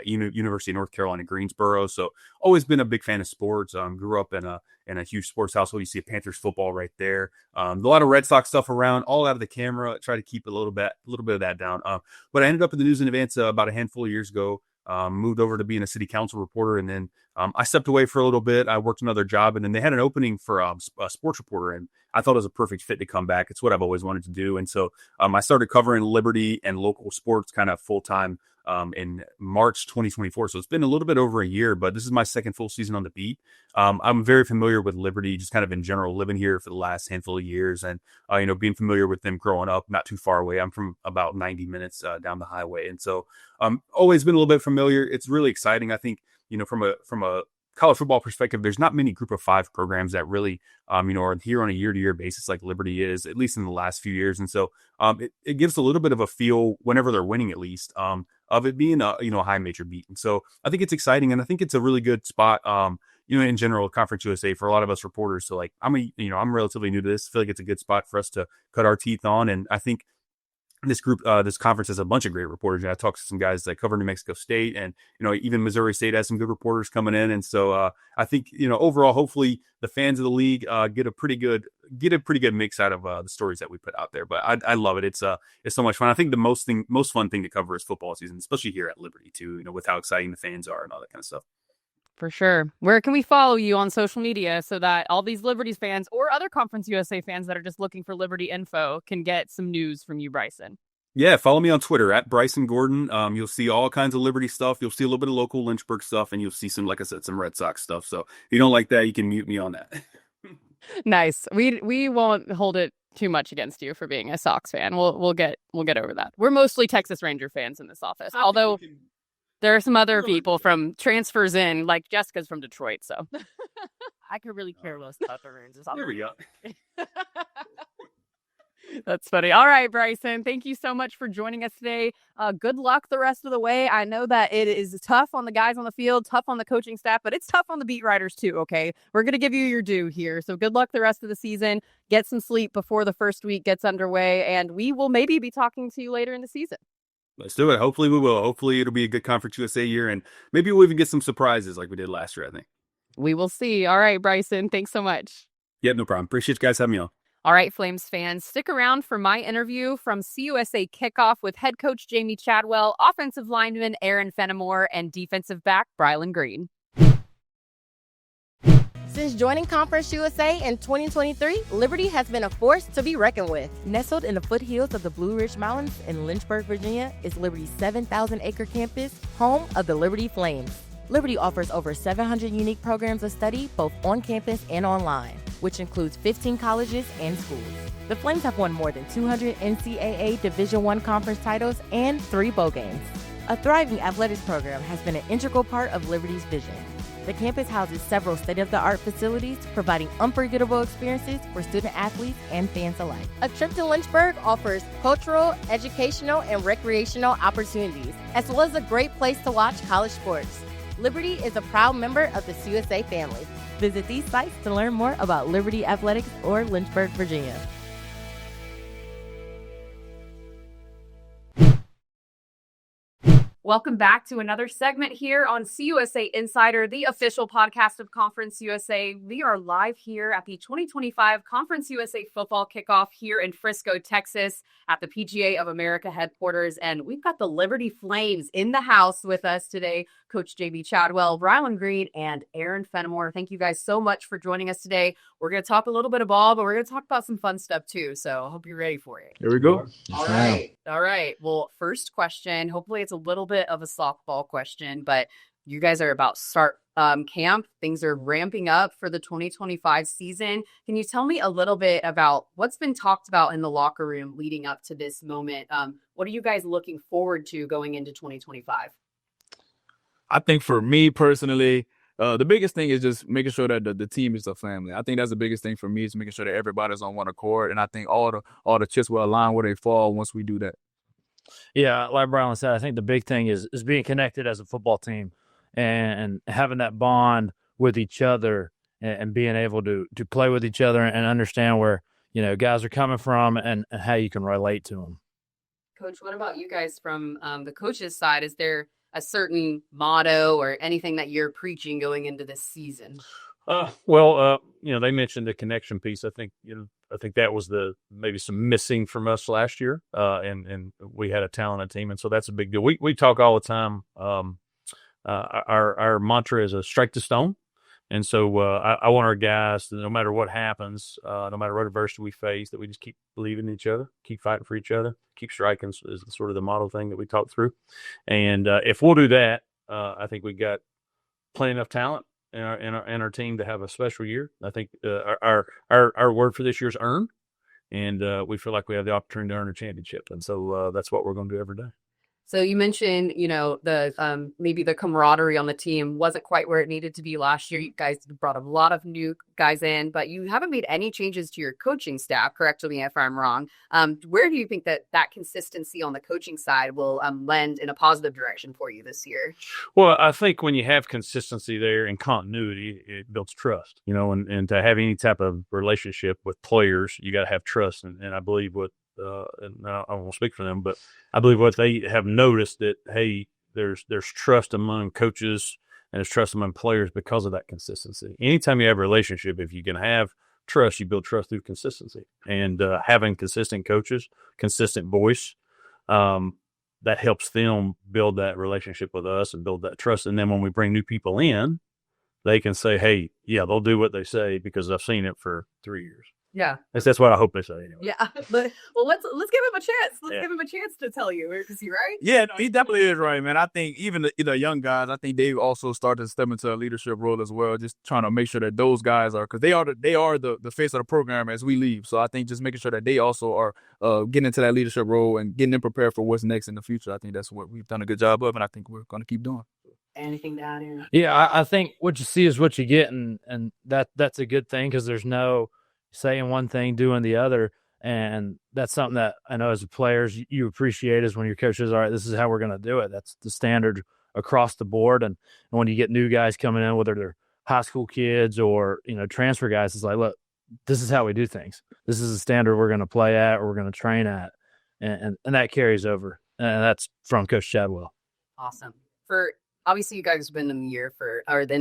University of North Carolina, Greensboro. So always been a big fan of sports. Grew up in a huge sports household. You see a Panthers football right there. A lot of Red Sox stuff around, all out of the camera. Try to keep a little bit of that down. But I ended up in the News in Advance about a handful of years ago. Moved over to being a city council reporter, and then I stepped away for a little bit. I worked another job, and then they had an opening for a sports reporter, and I thought it was a perfect fit to come back. It's what I've always wanted to do, and so I started covering Liberty and local sports kind of full time in March 2024. So it's been a little bit over a year, but this is my second full season on the beat. I'm very familiar with Liberty, just kind of in general, living here for the last handful of years, and being familiar with them growing up, not too far away. I'm from about 90 minutes down the highway, and so always been a little bit familiar. It's really exciting. I think from a college football perspective, there's not many Group of Five programs that really, are here on a year-to-year basis like Liberty is, at least in the last few years. And so it gives a little bit of a feel whenever they're winning, at least, of it being a high major beat. And so I think it's exciting, and I think it's a really good spot, in general, Conference USA for a lot of us reporters. So I'm relatively new to this. I feel like it's a good spot for us to cut our teeth on. And I think this conference has a bunch of great reporters. And I talked to some guys that cover New Mexico State, and even Missouri State has some good reporters coming in. And so I think overall, hopefully the fans of the league get a pretty good mix out of the stories that we put out there. But I love it. It's so much fun. I think the most fun thing to cover is football season, especially here at Liberty too. With how exciting the fans are and all that kind of stuff. For sure. Where can we follow you on social media so that all these Liberties fans or other Conference USA fans that are just looking for Liberty info can get some news from you, Bryson? Yeah, follow me on Twitter at Bryson Gordon. You'll see all kinds of Liberty stuff. You'll see a little bit of local Lynchburg stuff, and you'll see some, like I said, some Red Sox stuff. So if you don't like that, you can mute me on that. Nice. We won't hold it too much against you for being a Sox fan. We'll get over that. We're mostly Texas Ranger fans in this office, although there are some other people from transfers in, like Jessica's from Detroit, so I could really care less about the Rangers. There we go. That's funny. All right, Bryson, thank you so much for joining us today. Good luck the rest of the way. I know that it is tough on the guys on the field, tough on the coaching staff, but it's tough on the beat writers too, okay? We're going to give you your due here. So good luck the rest of the season. Get some sleep before the first week gets underway, and we will maybe be talking to you later in the season. Let's do it. Hopefully we will. Hopefully it'll be a good Conference USA year, and maybe we'll even get some surprises like we did last year, I think. We will see. All right, Bryson, thanks so much. Yeah, no problem. Appreciate you guys having me on. All right, Flames fans, stick around for my interview from CUSA Kickoff with head coach Jamey Chadwell, offensive lineman Aaron Fenimore, and defensive back Brylan Green. Since joining Conference USA in 2023, Liberty has been a force to be reckoned with. Nestled in the foothills of the Blue Ridge Mountains in Lynchburg, Virginia, is Liberty's 7,000-acre campus, home of the Liberty Flames. Liberty offers over 700 unique programs of study, both on campus and online, which includes 15 colleges and schools. The Flames have won more than 200 NCAA Division I conference titles and 3 bowl games. A thriving athletics program has been an integral part of Liberty's vision. The campus houses several state-of-the-art facilities, providing unforgettable experiences for student-athletes and fans alike. A trip to Lynchburg offers cultural, educational, and recreational opportunities, as well as a great place to watch college sports. Liberty is a proud member of the CUSA family. Visit these sites to learn more about Liberty Athletics or Lynchburg, Virginia. Welcome back to another segment here on CUSA Insider, the official podcast of Conference USA. We are live here at the 2025 Conference USA football kickoff here in Frisco, Texas, at the PGA of America headquarters. And we've got the Liberty Flames in the house with us today. Coach Jamey Chadwell, Brylan Green, and Aaron Fenimore. Thank you guys so much for joining us today. We're going to talk a little bit of ball, but we're going to talk about some fun stuff too. So I hope you're ready for it. Here we go. All right. All right. Well, first question, hopefully it's a little bit of a softball question, but you guys are about to start camp. Things are ramping up for the 2025 season. Can you tell me a little bit about what's been talked about in the locker room leading up to this moment? What are you guys looking forward to going into 2025? I think for me personally, the biggest thing is just making sure that the team is a family. I think that's the biggest thing for me, is making sure that everybody's on one accord. And I think all the chips will align where they fall once we do that. Yeah, like Brylan said, I think the big thing is being connected as a football team and having that bond with each other and being able to play with each other and understand where, guys are coming from and how you can relate to them. Coach, what about you guys from the coach's side? Is there a certain motto or anything that you're preaching going into this season? They mentioned the connection piece. I think that was maybe some missing from us last year. And we had a talented team. And so that's a big deal. We talk all the time. Our mantra is a strike to stone. And so I want our guys to, no matter what happens, no matter what adversity we face, that we just keep believing in each other, keep fighting for each other, keep striking is sort of the model thing that we talk through. And if we'll do that, I think we've got plenty enough talent in our team to have a special year. I think our word for this year is earn, and we feel like we have the opportunity to earn a championship. And so that's what we're going to do every day. So you mentioned, the maybe the camaraderie on the team wasn't quite where it needed to be last year. You guys brought a lot of new guys in, but you haven't made any changes to your coaching staff. Correct me if I'm wrong. Where do you think that consistency on the coaching side will lend in a positive direction for you this year? Well, I think when you have consistency there and continuity, it builds trust, and to have any type of relationship with players, you got to have trust. And I believe and I won't speak for them, but I believe what they have noticed that, hey, there's trust among coaches and there's trust among players because of that consistency. Anytime you have a relationship, if you can have trust, you build trust through consistency. And having consistent coaches, consistent voice, that helps them build that relationship with us and build that trust. And then when we bring new people in, they can say, hey, yeah, they'll do what they say because I've seen it for 3 years. Yeah, that's what I hope they say. Anyway. Yeah, but let's give him a chance. Give him a chance to tell you. Is he right? Yeah, no, he definitely is right, man. I think even the young guys, I think they also started to step into a leadership role as well. Just trying to make sure that those guys are, because they are the face of the program as we leave. So I think just making sure that they also are getting into that leadership role and getting them prepared for what's next in the future. I think that's what we've done a good job of, and I think we're going to keep doing. Anything to add here? Yeah, I think what you see is what you get, and that's a good thing because there's no saying one thing, doing the other. And that's something that I know as players you appreciate, is when your coach says, all right, this is how we're going to do it. That's the standard across the board. And when you get new guys coming in, whether they're high school kids or, transfer guys, it's like, look, this is how we do things. This is the standard we're going to play at or we're going to train at. And that carries over. And that's from Coach Chadwell. Awesome. For Obviously, you guys have been in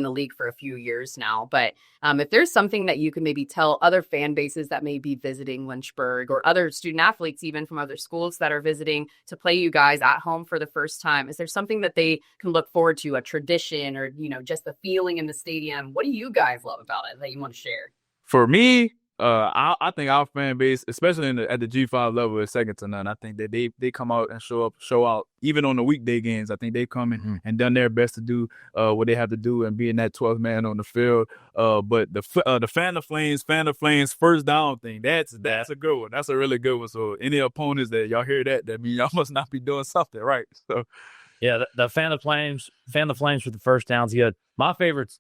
the league for a few years now, but if there's something that you can maybe tell other fan bases that may be visiting Lynchburg or other student athletes, even from other schools that are visiting to play you guys at home for the first time, is there something that they can look forward to, a tradition or, just the feeling in the stadium? What do you guys love about it that you want to share? For me, I think our fan base, especially at the G5 level, is second to none. I think that they come out and show out, even on the weekday games. I think they've come in and done their best to do what they have to do and being that 12th man on the field. But the fan of flames first down thing, that's a good one. That's a really good one. So any opponents that y'all hear that means y'all must not be doing something right. So yeah, the fan of flames for the first downs. Yeah, my favorite's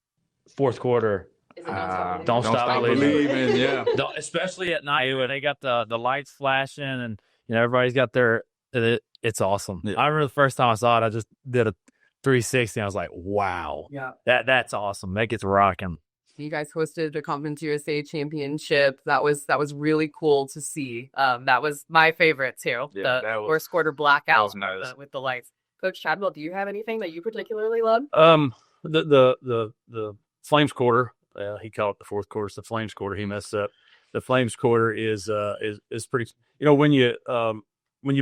fourth quarter. Don't stop believing. Yeah. Especially at night when they got the lights flashing and everybody's got their. It's awesome. Yeah. I remember the first time I saw it, I just did a 360. And I was like, wow, that's awesome. That gets rocking. You guys hosted a Conference USA championship. That was really cool to see. That was my favorite too. Yeah, the fourth quarter blackout nice. with the lights. Coach Chadwell, do you have anything that you particularly love? The Flames quarter. He called it the fourth quarter. It's the Flames quarter. He messed up. The Flames quarter is pretty. When you've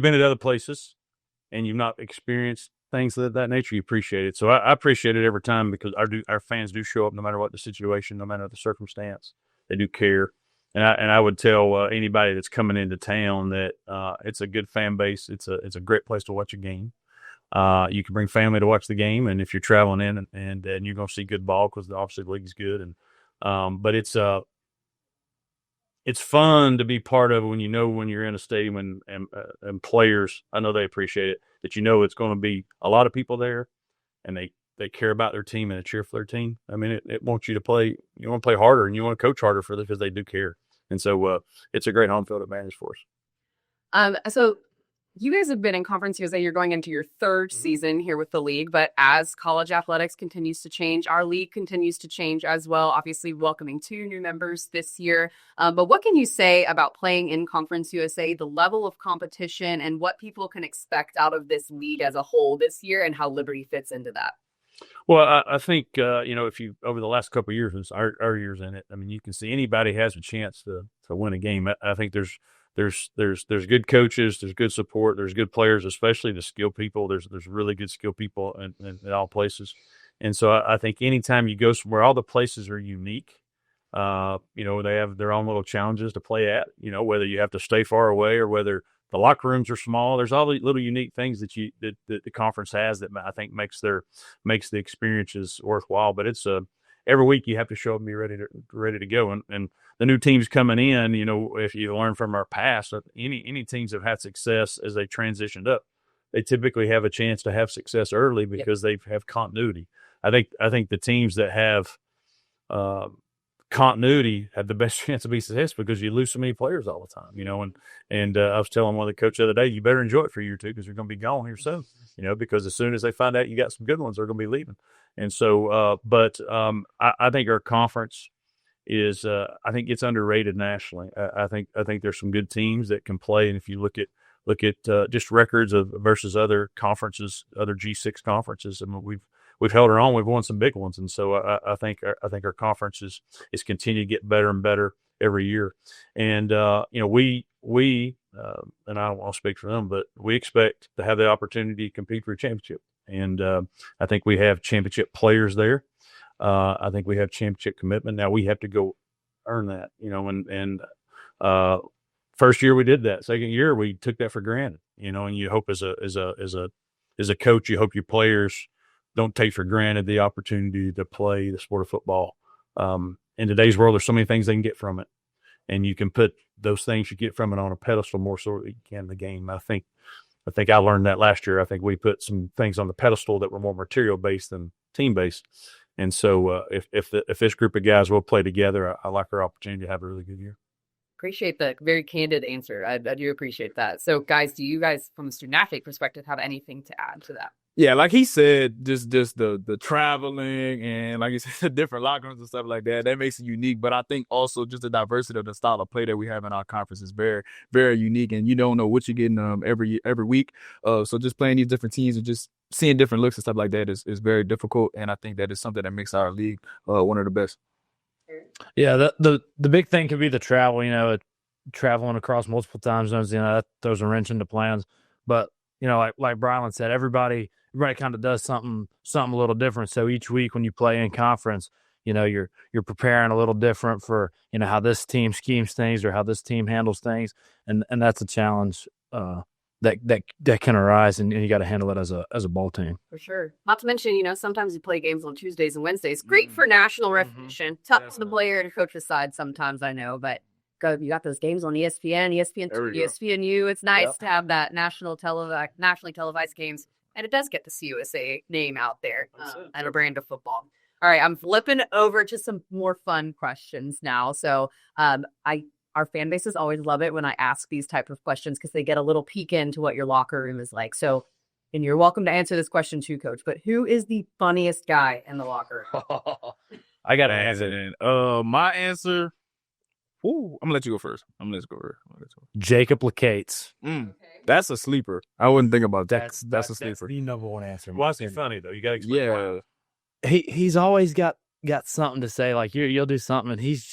been at other places and you've not experienced things of that nature, you appreciate it. So I appreciate it every time because our fans do show up no matter what the situation, no matter the circumstance. They do care, and I would tell anybody that's coming into town that it's a good fan base. It's a great place to watch a game. You can bring family to watch the game, and if you're traveling in and you're going to see good ball because obviously the league's good, and but it's fun to be part of when you're in a stadium and players. I know they appreciate it that it's going to be a lot of people there, and they care about their team and they cheer for their team. I mean, it wants you to play. You want to play harder and you want to coach harder for them because they do care, and so it's a great home field advantage for us. So you guys have been in Conference USA. You're going into your third season here with the league, but as college athletics continues to change, our league continues to change as well, obviously welcoming 2 new members this year. But what can you say about playing in Conference USA, the level of competition, and what people can expect out of this league as a whole this year and how Liberty fits into that? Well, I think, if you over the last couple of years, our years in it, I mean, you can see anybody has a chance to win a game. I think there's good coaches, there's good support, there's good players, especially the skilled people. There's really good skilled people in all places. And so I think anytime you go somewhere, all the places are unique. They have their own little challenges to play at, whether you have to stay far away or whether the locker rooms are small. There's all the little unique things that the conference has that I think makes the experiences worthwhile. But it's every week you have to show up and be ready to go. And the new teams coming in, if you learn from our past, any teams have had success as they transitioned up, they typically have a chance to have success early because they have continuity. I think the teams that have continuity have the best chance to be successful because you lose so many players all the time, and I was telling one of the coaches the other day, you better enjoy it for a year or two because you're going to be gone here soon, because as soon as they find out you got some good ones, they're going to be leaving. And so, I think our conference is, I think it's underrated nationally. I think there's some good teams that can play. And if you look at just records versus other conferences, other G6 conferences, I mean, we've held our own. We've won some big ones, and so I think our conference is continue to get better and better every year. And we and I don't want to speak for them, but we expect to have the opportunity to compete for a championship. And I think we have championship players there. I think we have championship commitment. Now we have to go earn that, and first year we did that. Second year we took that for granted, and you hope as a coach, you hope your players don't take for granted the opportunity to play the sport of football. In today's world, there's so many things they can get from it, and you can put those things you get from it on a pedestal more so than you can in the game. I think I learned that last year. I think we put some things on the pedestal that were more material based than team based. And so if this group of guys will play together, I like our opportunity to have a really good year. Appreciate the very candid answer. I do appreciate that. So guys, do you guys from a student athlete perspective have anything to add to that? Yeah, like he said, just the traveling and like you said, the different locker rooms and stuff like that, that makes it unique. But I think also just the diversity of the style of play that we have in our conference is very, very unique. And you don't know what you're getting every week. So just playing these different teams and just seeing different looks and stuff like that is very difficult. And I think that is something that makes our league one of the best. Yeah, the big thing could be the travel. Traveling across multiple time zones. That throws a wrench into plans. But like Brylan said, everybody kind of does something a little different. So each week when you play in conference, you're preparing a little different for how this team schemes things or how this team handles things, and that's a challenge that can arise, and you got to handle it as a ball team. For sure. Not to mention, sometimes you play games on Tuesdays and Wednesdays. Great for national recognition. Tough to the player and coach's side sometimes, I know, but you got those games on ESPN, ESPNU. It's nice to have that nationally televised games, and it does get the CUSA name out there and a brand of football. All right, I'm flipping over to some more fun questions now. So our fan bases always love it when I ask these type of questions because they get a little peek into what your locker room is like. So, and you're welcome to answer this question too, Coach, but who is the funniest guy in the locker room? I got to answer it. My answer... Ooh, I'm gonna let you go first. Jacob Lacates. That's a sleeper. I wouldn't think about that. That's a sleeper. That's the number one answer. Why is he funny though? You got to explain. Yeah, he's always got something to say. Like you'll do something, and he's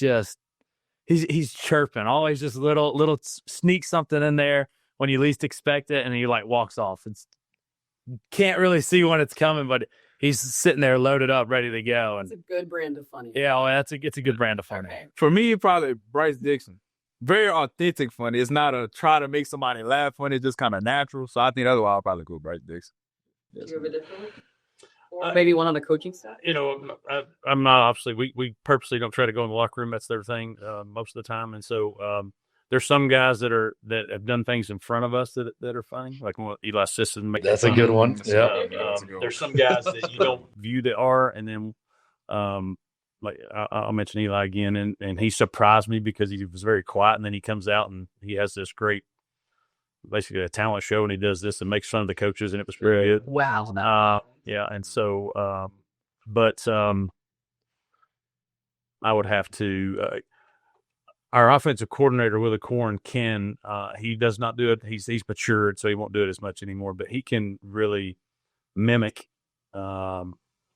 chirping. Always just little sneak something in there when you least expect it, and he like walks off. Can't really see when it's coming, but he's sitting there loaded up, ready to go. And it's a good brand of funny. Yeah, it's a good brand of funny. Okay. For me, probably Bryce Dixon. Very authentic funny. It's not a try to make somebody laugh funny. It's just kind of natural. So I think that's why I'll probably go Bryce Dixon. Do you have a different one? Or maybe one on the coaching staff? I'm not obviously. We purposely don't try to go in the locker room. That's their thing most of the time. And so there's some guys that have done things in front of us that are funny, like Eli Sisson. That's a good one. Yeah. There's some guys that you don't view that are, and then like I'll mention Eli again, and he surprised me because he was very quiet, and then he comes out and he has this great, basically a talent show, and he does this and makes fun of the coaches, and it was pretty good. Wow. Yeah, and so, but I would have to. Our offensive coordinator, Willie Corn, he does not do it. He's matured, so he won't do it as much anymore. But he can really mimic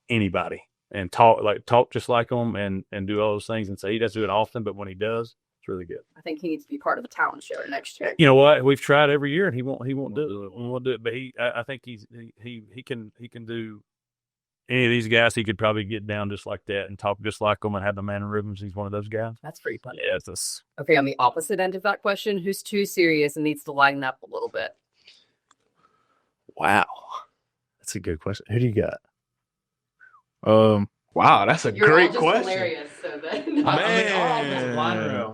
anybody and talk just like them and do all those things. And so he doesn't do it often, but when he does, it's really good. I think he needs to be part of the talent show next year. You know what? We've tried every year, and he won't do it. We won't do it. But I think he can do. Any of these guys, he could probably get down just like that and talk just like them and have the mannerisms. He's one of those guys. That's pretty funny. Yeah, Okay, on the opposite end of that question, who's too serious and needs to lighten up a little bit? Wow. That's a good question. Who do you got? Wow, that's a great question. Hilarious, so then. Man.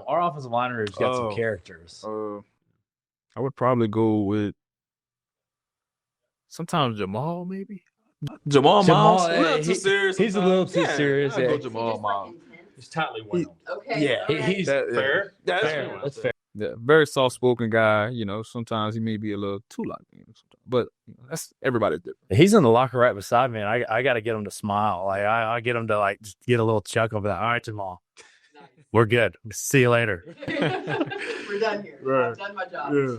Our offensive line room's got some characters. I would probably go with sometimes Jamal, maybe. Jamal Miles. He's a little too serious. I'll go Jamal Miles. He's tightly wound. Okay. Yeah, he's fair. That's fair. Yeah, very soft-spoken guy. Sometimes he may be a little too loud, but that's everybody's different. He's in the locker right beside me, and I got to get him to smile. Like I get him to like just get a little chuckle. But all right, Jamal, we're good. See you later. We're done here. Right. I've done my job. Yeah.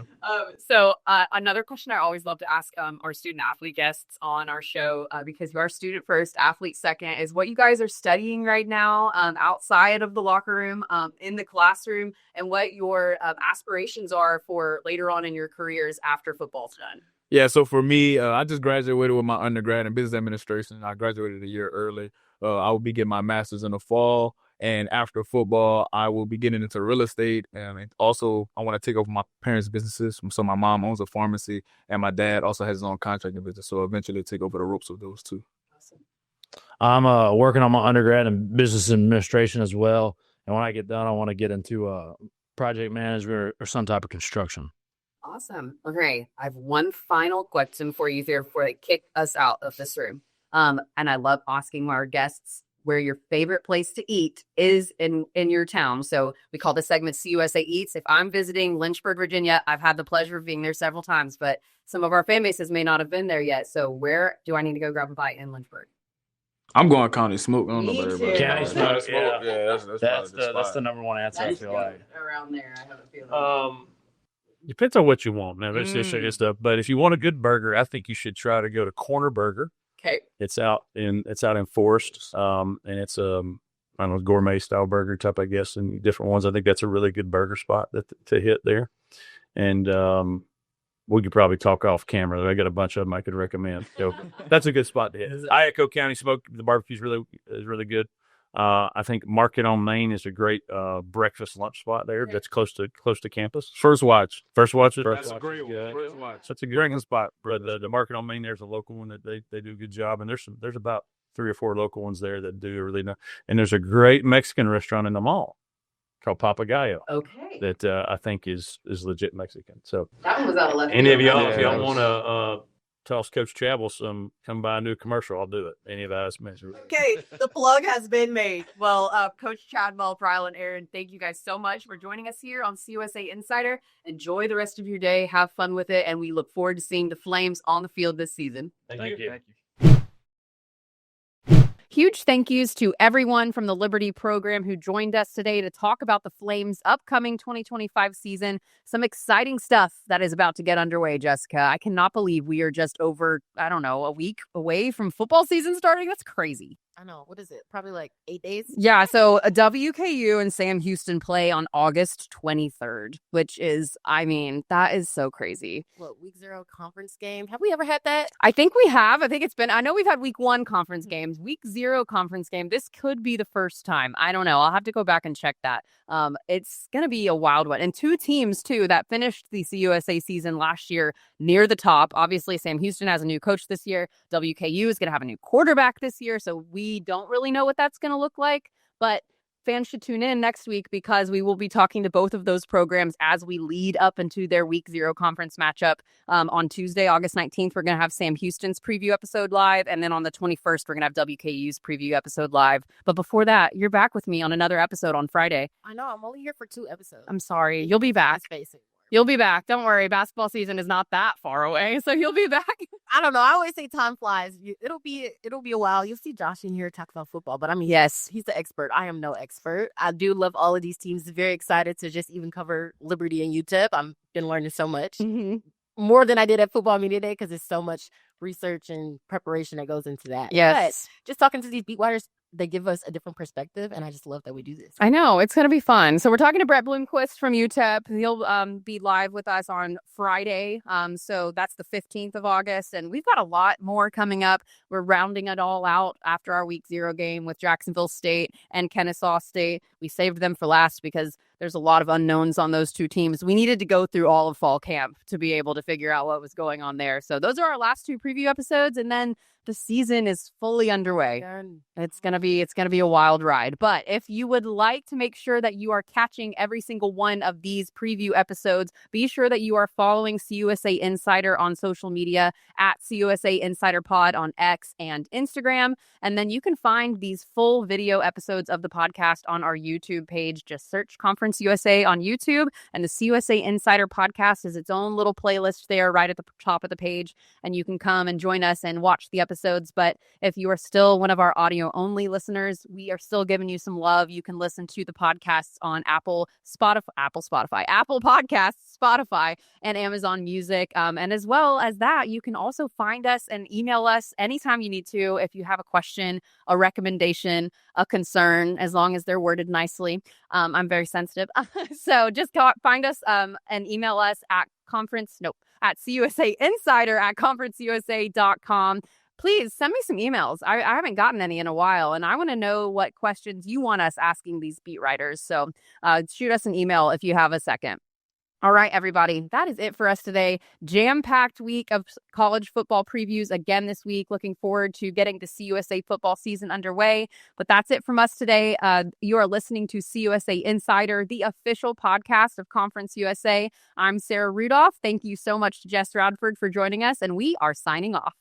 So another question I always love to ask our student athlete guests on our show, because you are student first, athlete second, is what you guys are studying right now outside of the locker room, in the classroom, and what your aspirations are for later on in your careers after football's done. Yeah, so for me, I just graduated with my undergrad in business administration. I graduated a year early. I will be getting my master's in the fall. And after football, I will be getting into real estate. And also, I want to take over my parents' businesses. So my mom owns a pharmacy, and my dad also has his own contracting business. So eventually take over the ropes of those two. Awesome. I'm working on my undergrad in business administration as well. And when I get done, I want to get into project management or some type of construction. Awesome. Okay. I have one final question for you here before I kick us out of this room. And I love asking our guests where your favorite place to eat is in your town. So we call this segment CUSA Eats. If I'm visiting Lynchburg, Virginia, I've had the pleasure of being there several times, but some of our fan bases may not have been there yet. So where do I need to go grab a bite in Lynchburg? I'm going County Smoke. I don't know Me about too. everybody. County Smoke, Yeah, that's the number one answer, I feel like. Around there, I have a feeling. Depends on what you want. Now, it's stuff. But if you want a good burger, I think you should try to go to Corner Burger. Okay. It's out in Forest, and it's I don't know, gourmet style burger type, I guess, and different ones. I think that's a really good burger spot to hit there. And we could probably talk off camera. I got a bunch of them I could recommend. So that's a good spot to hit. Iacco County Smoke, the barbecue is really good. I think Market on Main is a great breakfast lunch spot there. That's close to campus. First Watch. That's a great one. First Watch. That's a good spot. But the Market on Main, there's a local one that they do a good job, and there's about 3 or 4 local ones there that do really nice. And there's a great Mexican restaurant in the mall called Papagayo. Okay. That I think is legit Mexican. So that one was out of left. Any of y'all, if y'all want to toss Coach Chadwell some, come by and do a commercial, I'll do it. Any of us mentioned. Okay, the plug has been made. Well, Coach Chadwell, Brylan, Aaron, thank you guys so much for joining us here on CUSA Insider. Enjoy the rest of your day. Have fun with it, and we look forward to seeing the Flames on the field this season. Thank you. Huge thank yous to everyone from the Liberty program who joined us today to talk about the Flames' upcoming 2025 season. Some exciting stuff that is about to get underway, Jessica. I cannot believe we are just over, a week away from football season starting. That's crazy. I know. What is it? Probably like 8 days? Yeah, so WKU and Sam Houston play on August 23rd, which is, that is so crazy. What, week 0 conference game? Have we ever had that? I think we have. I know we've had week 1 conference games. Week 0 conference game. This could be the first time. I don't know. I'll have to go back and check that. It's going to be a wild one. And 2 teams, too, that finished the CUSA season last year near the top. Obviously, Sam Houston has a new coach this year. WKU is going to have a new quarterback this year. So we don't really know what that's going to look like, but fans should tune in next week because we will be talking to both of those programs as we lead up into their week 0 conference matchup. On Tuesday, August 19th, we're going to have Sam Houston's preview episode live. And then on the 21st, we're going to have WKU's preview episode live. But before that, you're back with me on another episode on Friday. I know. I'm only here for 2 episodes. I'm sorry. You'll be back. You'll be back. Don't worry. Basketball season is not that far away, so you'll be back. I don't know. I always say time flies. It'll be a while. You'll see Josh in here talk about football, but yes, he's the expert. I am no expert. I do love all of these teams. Very excited to just even cover Liberty and UTEP. I've been learning so much. Mm-hmm. More than I did at Football Media Day because there's so much research and preparation that goes into that. Yes. But just talking to these beat writers, they give us a different perspective, and I just love that we do this. I know. It's going to be fun. So we're talking to Brett Bloomquist from UTEP. He'll be live with us on Friday. So that's the 15th of August, and we've got a lot more coming up. We're rounding it all out after our week 0 game with Jacksonville State and Kennesaw State. We saved them for last because there's a lot of unknowns on those 2 teams. We needed to go through all of fall camp to be able to figure out what was going on there. So those are our last 2 preview episodes, and then the season is fully underway. It's gonna be a wild ride. But if you would like to make sure that you are catching every single one of these preview episodes, be sure that you are following CUSA Insider on social media at CUSA Insider Pod on X and Instagram. And then you can find these full video episodes of the podcast on our YouTube page. Just search Conference USA on YouTube, and the CUSA Insider podcast is its own little playlist there right at the top of the page. And you can come and join us and watch the episodes. But if you are still one of our audio only listeners, we are still giving you some love. You can listen to the podcasts on Apple Podcasts, Spotify, and Amazon Music. And as well as that, you can also find us and email us anytime you need to if you have a question, a recommendation, a concern, as long as they're worded nicely. I'm very sensitive. So just find us and email us at CUSA Insider at conferenceusa.com. Please send me some emails. I haven't gotten any in a while, and I want to know what questions you want us asking these beat writers. So shoot us an email if you have a second. All right, everybody, that is it for us today. Jam-packed week of college football previews again this week. Looking forward to getting the CUSA football season underway. But that's it from us today. You are listening to CUSA Insider, the official podcast of Conference USA. I'm Sarah Rudolph. Thank you so much to Jess Radford for joining us, and we are signing off.